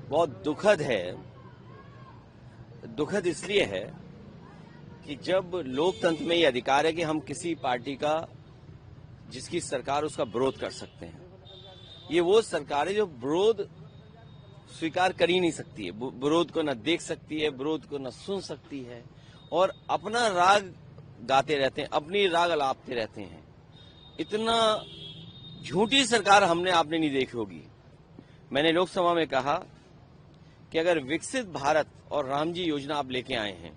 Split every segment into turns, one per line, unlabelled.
बहुत दुखद है। दुखद इसलिए है कि जब लोकतंत्र में ये अधिकार है कि हम किसी पार्टी का जिसकी सरकार उसका विरोध कर सकते हैं, ये वो सरकार है जो विरोध स्वीकार कर ही नहीं सकती है, विरोध को न देख सकती है, विरोध को न सुन सकती है और अपना राग गाते रहते हैं, अपनी राग अलापते रहते हैं। इतना झूठी सरकार हमने आपने नहीं देखी होगी। मैंने लोकसभा में कहा कि अगर विकसित भारत और राम जी योजना आप लेके आए हैं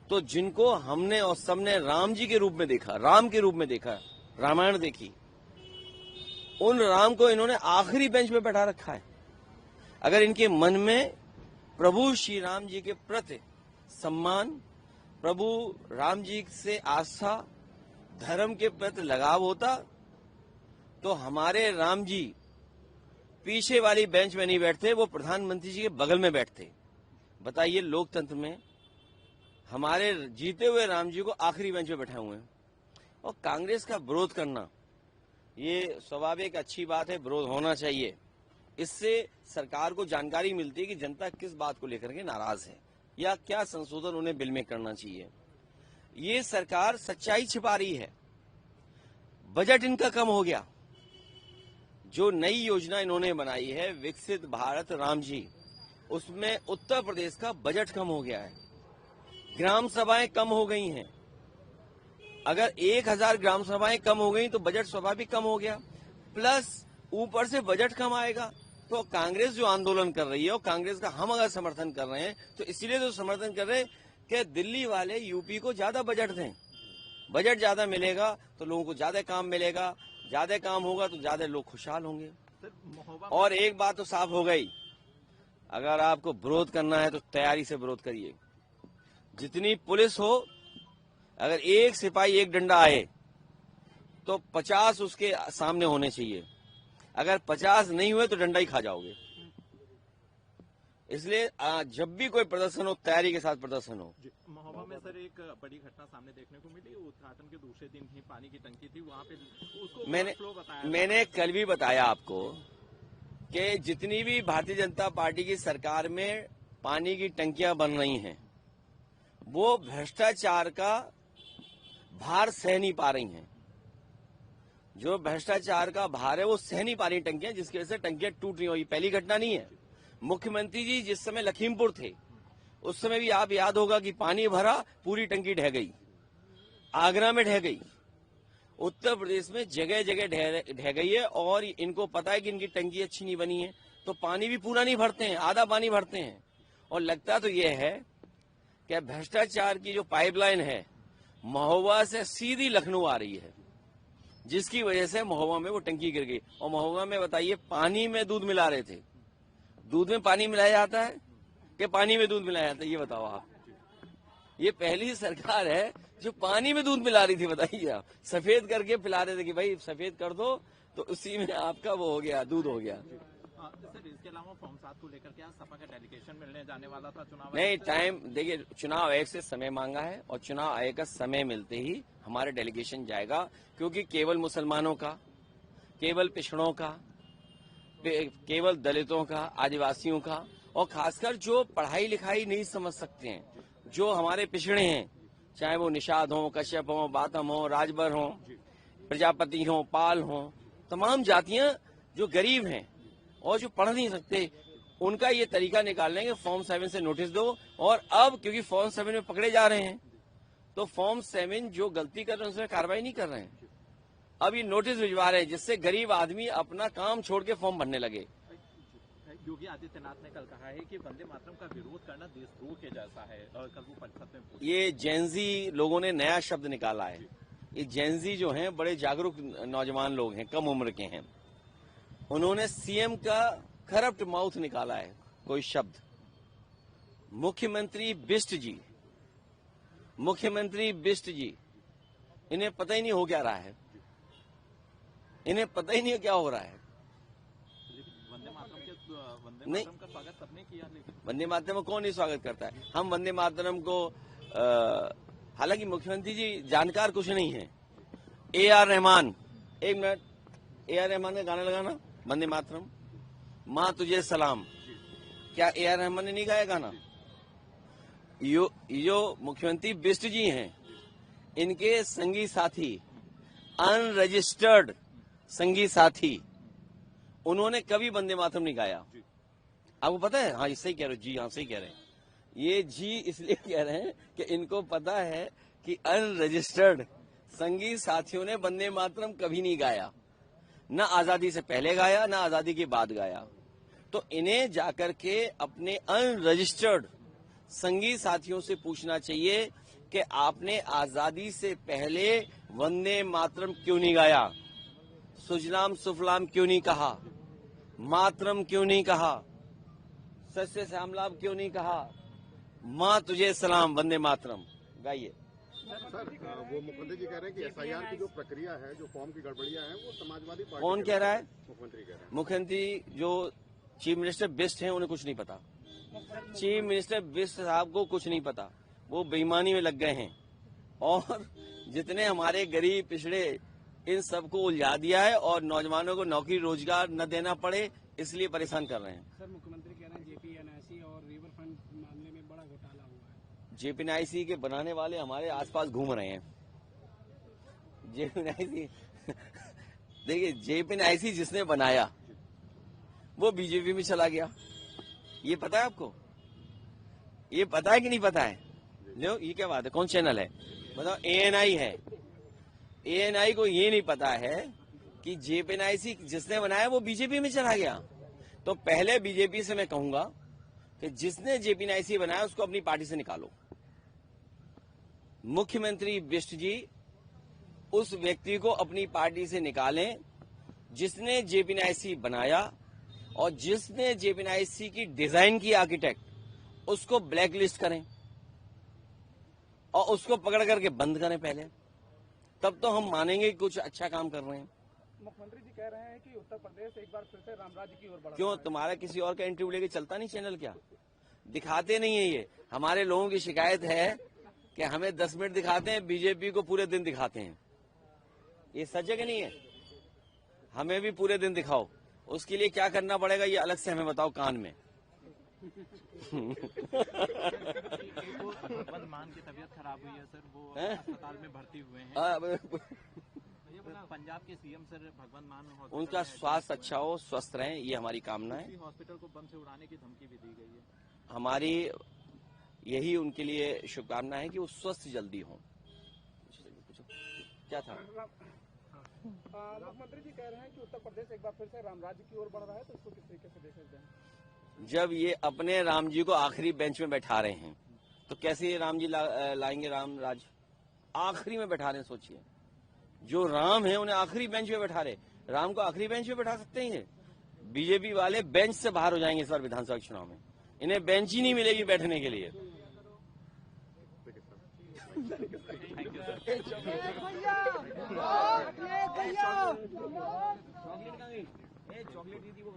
तो जिनको हमने और सबने राम जी के रूप में देखा, राम के रूप में देखा, रामायण देखी, उन राम को इन्होंने आखिरी बेंच पे बैठा रखा है। अगर इनके मन में प्रभु श्री राम जी के प्रति सम्मान, प्रभु राम जी से आस्था, धर्म के प्रति लगाव होता तो हमारे राम जी पीछे वाली बेंच में नहीं बैठते, वो प्रधानमंत्री जी के बगल में बैठते। बताइए, लोकतंत्र में हमारे जीते हुए राम जी को आखिरी बेंच पे बैठे हुए हैं। और कांग्रेस का विरोध करना ये स्वाभाविक अच्छी बात है, विरोध होना चाहिए। इससे सरकार को जानकारी मिलती है कि जनता किस बात को लेकर के नाराज है या क्या संशोधन उन्हें बिल में करना चाहिए। ये सरकार सच्चाई छिपा रही है। बजट इनका कम हो गया। जो नई योजना इन्होंने बनाई है विकसित भारत राम जी, उसमें उत्तर प्रदेश का बजट कम हो गया है। ग्राम सभाएं कम हो गई हैं। अगर 1000 ग्राम सभाएं कम हो गई तो बजट स्वाभाविक कम हो गया, प्लस ऊपर से बजट कम आएगा। तो कांग्रेस जो आंदोलन कर रही है और कांग्रेस का हम अगर समर्थन कर रहे हैं तो इसलिए तो समर्थन कर रहे हैं कि दिल्ली वाले यूपी को ज्यादा बजट दें। बजट ज्यादा मिलेगा तो लोगों को ज्यादा काम मिलेगा, ज्यादा काम होगा तो ज्यादा लोग खुशहाल होंगे। और एक बात तो साफ हो गई, अगर आपको विरोध करना है तो तैयारी से विरोध करिए। जितनी पुलिस हो, अगर एक सिपाही एक डंडा आए तो 50 उसके सामने होने चाहिए। अगर 50 नहीं हुए तो डंडा ही खा जाओगे। इसलिए जब भी कोई प्रदर्शन हो, तैयारी के साथ प्रदर्शन हो।
महोबा में सर एक बड़ी घटना सामने देखने को मिली। उद्घाटन के दूसरे दिन ही पानी की टंकी थी, वहां पे उसको
मैंने कल भी बताया आपको कि जितनी भी भारतीय जनता पार्टी की सरकार में पानी की टंकियां बन रही हैं, वो भ्रष्टाचार का भार सह नहीं पा रही हैं। जो भ्रष्टाचार का भार है वो सह नहीं पा रही टंकियां, जिसकी वजह से टंकियां टूट रही हो। ये पहली घटना नहीं है। मुख्यमंत्री जी जिस समय लखीमपुर थे उस समय भी आप याद होगा कि पानी भरा, पूरी टंकी ढह गई, आगरा में ढह गई, उत्तर प्रदेश में जगह जगह ढह गई है। और इनको पता है कि इनकी टंकी अच्छी नहीं बनी है तो पानी भी पूरा नहीं भरते हैं, आधा पानी भरते हैं। और लगता तो यह है कि भ्रष्टाचार की जो पाइपलाइन है महोबा से सीधी लखनऊ आ रही है, जिसकी वजह से महोबा में वो टंकी गिर गई। और महोबा में बताइए, पानी में दूध मिला रहे थे। दूध में पानी मिलाया जाता है कि पानी में दूध मिलाया जाता है? ये बताओ आप। ये पहली सरकार है जो पानी में दूध मिला रही थी। बताइए आप, सफेद करके पिला रहे थे कि भाई सफेद कर दो, तो उसी में आपका वो हो गया, दूध हो गया।
सर, इसके अलावा फॉर्म 7 को लेकर क्या सपा का डेलीगेशन मिलने जाने वाला था चुनाव?
नहीं, टाइम देखिए, चुनाव आयोग से समय मांगा है और चुनाव आयोग का समय मिलते ही हमारे डेलीगेशन जाएगा। क्योंकि केवल मुसलमानों का, केवल पिछड़ों का, केवल दलितों का, आदिवासियों का, और खासकर जो पढ़ाई लिखाई नहीं समझ सकते हैं, जो हमारे पिछड़े हैं, चाहे वो निषाद हो, कश्यप हो, बातम हो, राजभर हो, प्रजापति हो, पाल हो, तमाम जातियां जो गरीब हैं और जो पढ़ नहीं सकते, उनका ये तरीका निकाल लेंगे फॉर्म 7 से नोटिस दो। और अब क्योंकि फॉर्म 7 में पकड़े जा रहे हैं तो फॉर्म 7 जो गलती कर रहे हैं उसमें कार्रवाई नहीं कर रहे हैं। अब ये नोटिस भिजवा रहे हैं जिससे गरीब आदमी अपना काम छोड़ के फॉर्म भरने लगे।
योगी आदित्यनाथ ने कल कहा है कि वंदे मातरम का विरोध करना देशद्रोह के जैसा है। और कल वो परिषद में
ये जेनजी लोगों ने नया शब्द निकाला है। ये जेनजी जो हैं बड़े जागरूक नौजवान लोग हैं, कम उम्र के हैं। उन्होंने सीएम का करप्ट माउथ निकाला है, कोई शब्द। मुख्यमंत्री बिष्ट जी, इन्हें पता ही नहीं हो क्या रहा है, इन्हें पता ही नहीं क्या हो रहा है।
वंदे मातरम का स्वागत सबने किया, लेकिन
वंदे मातरम को कौन नहीं स्वागत करता है? हम वंदे मातरम को हालांकि मुख्यमंत्री जी जानकार कुछ नहीं है। AR रहमान, एक मिनट, AR रहमान का गाना लगाना, वंदे मातरम। माँ तुझे सलाम, क्या ए आर रहमान ने नहीं गाया गाना? जो मुख्यमंत्री बिष्ट जी हैं, इनके संगी साथी, अनरजिस्टर्ड संगी साथी, उन्होंने कभी वंदे मातरम नहीं गाया। आपको पता है? हाँ, सही कह रहे हो जी, हाँ सही कह रहे हैं। ये जी इसलिए कह रहे हैं कि इनको पता है कि अनरजिस्टर्ड संगी साथियों ने वंदे मातरम कभी नहीं गाया, ना आजादी से पहले गाया, ना आजादी के बाद गाया। तो इन्हें जाकर के अपने अनरजिस्टर्ड संगी साथियों से पूछना चाहिए कि आपने आजादी से पहले वंदे मातरम क्यों नहीं गाया, सुजलाम सुफलाम क्यों नहीं कहा, मातरम क्यों नहीं कहा, सस्य श्यामलाम क्यों नहीं कहा, माँ तुझे सलाम, वंदे मातरम गाइए।
सर, वो मुख्यमंत्री जी कह रहे हैं कि एसआईआर की जो प्रक्रिया है, जो फॉर्म की गड़बड़ियां हैं, वो समाजवादी पार्टी।
कौन कह रहा है?
मुख्यमंत्री कह रहे हैं।
मुख्यमंत्री जो चीफ मिनिस्टर बिष्ट हैं, उन्हें कुछ नहीं पता। चीफ मिनिस्टर बिष्ट साहब को कुछ नहीं पता, वो बेईमानी में लग गए हैं और जितने हमारे गरीब पिछड़े, इन सबको उलझा दिया है और नौजवानों को नौकरी रोजगार न देना पड़े, इसलिए परेशान कर रहे हैं।
सर, मुख्यमंत्री कह रहे हैं जेपीएनआईसी और रिवर फ्रंट मामले में बड़ा घोटाला हुआ है।
जेपीएनआईसी के बनाने वाले हमारे आसपास घूम रहे हैं। जेपीएनआईसी देखिए, जेपीएनआईसी जिसने बनाया वो बीजेपी में चला गया। ये पता है आपको? ये पता है कि नहीं पता है? लो, ये क्या बात है? कौन चैनल है बताओ? एएनआई है। एएनआई को ये नहीं पता है कि जेपीएनआईसी जिसने बनाया वो बीजेपी में चला गया। तो पहले बीजेपी से मैं कहूंगा कि जिसने जेपीएनआईसी बनाया उसको अपनी पार्टी से निकालो। मुख्यमंत्री बिष्ट जी उस व्यक्ति को अपनी पार्टी से निकालें जिसने जेपीएनआईसी बनाया, और जिसने जेपीएनआईसी की डिजाइन की आर्किटेक्ट, उसको ब्लैकलिस्ट करें और उसको पकड़ करके बंद करें पहले, तब तो हम मानेंगे कि कुछ अच्छा काम कर रहे हैं।
मुख्यमंत्री जी कह रहे हैं कि उत्तर प्रदेश एक बार फिर से रामराज्य की ओर बढ़
क्यों, तुम्हारा किसी और का इंटरव्यू लेके चलता नहीं चैनल? क्या दिखाते नहीं है? ये हमारे लोगों की शिकायत है कि हमें 10 मिनट दिखाते हैं, बीजेपी को पूरे दिन दिखाते हैं। ये सच है कि नहीं है? हमें भी पूरे दिन दिखाओ। उसके लिए क्या करना पड़ेगा ये अलग से हमें बताओ कान में।
भगवंत मान की तबीयत खराब हुई है सर, वो अस्पताल में भर्ती हुए हैं। पंजाब के सीएम सर भगवंत मान,
उनका स्वास्थ्य अच्छा हो, स्वस्थ रहें, ये हमारी कामना है।
हॉस्पिटल को बम से उड़ाने की धमकी भी दी गई है।
हमारी यही उनके लिए शुभकामना है कि वो स्वस्थ जल्दी हों। क्या था?
मुख्यमंत्री जी कह रहे हैं कि उत्तर प्रदेश एक बार फिर से रामराज्य की ओर बढ़ रहा है, तो इसको किस तरीके से देख सकते हैं?
जब ये अपने राम जी को आखिरी बेंच में बैठा रहे हैं तो कैसे ये राम जी लाएंगे राम राज? आखिरी में बैठा रहे हैं। सोचिए, जो राम है उन्हें आखिरी बेंच में बैठा रहे। राम को आखिरी बेंच में बैठा सकते हैं? बीजेपी वाले बेंच से बाहर हो जाएंगे इस बार विधानसभा चुनाव में। इन्हें बेंच ही नहीं मिलेगी बैठने के लिए। चॉकलेट दी थी वो।